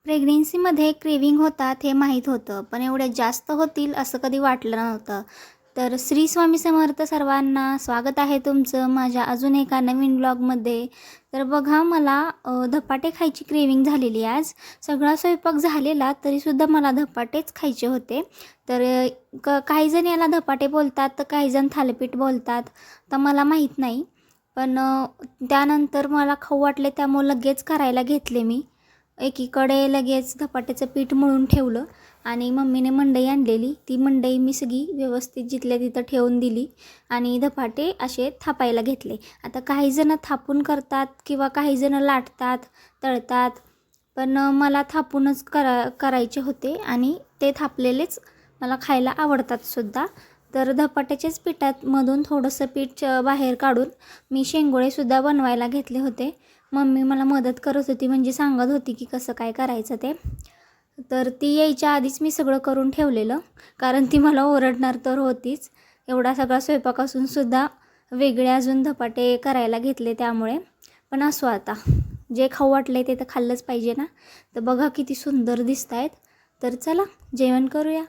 प्रेग्नेन्सीमध्ये craving होतात हे माहीत होतं, पण एवढ्या जास्त होतील असं कधी वाटलं नव्हतं. तर श्री स्वामी समर्थ सर्वांना, स्वागत आहे तुमचं माझ्या अजून एका नवीन व्लॉगमध्ये. तर बघा, मला धपाटे खायची क्रेविंग झालेली आज. सगळा स्वयंपाक झालेला तरीसुद्धा मला धपाटेच खायचे होते. तर काहीजण याला धपाटे बोलतात, तर काहीजण थालीपीठ बोलतात, तर मला माहीत नाही. पण त्यानंतर मला खाऊ वाटले, त्यामुळे लगेच करायला घेतले मी. एकीकडे लगेच धपाट्याचं पीठ मळून ठेवलं आणि मम्मीने मंडई आणलेली, ती मंडई मी सगळी व्यवस्थित जिथल्या तिथं ठेवून दिली आणि धपाटे असे थापायला घेतले. आता काहीजणं थापून करतात किंवा काहीजणं लाटतात, तळतात, पण मला थापूनच करायचे होते आणि ते थापलेलेच मला खायला आवडतात सुद्धा. तर धपाट्याच्याच पिठामधून थोडंसं पीठ बाहेर काढून मी शेंगोळेसुद्धा बनवायला घेतले होते. मम्मी मला मदत करत होती, म्हणजे सांगत होती की कसं काय करायचं ते. तर ती यायच्या आधीच मी सगळं करून ठेवलेलं, कारण ती मला ओरडणार तर होतीच. एवढा सगळा स्वयंपाक असूनसुद्धा वेगळे अजून धपाटे करायला घेतले त्यामुळे. पण असो, आता जे खाऊ वाटले ते तर खाल्लंच पाहिजे ना. तर बघा किती सुंदर दिसत आहेत. तर चला जेवण करूया.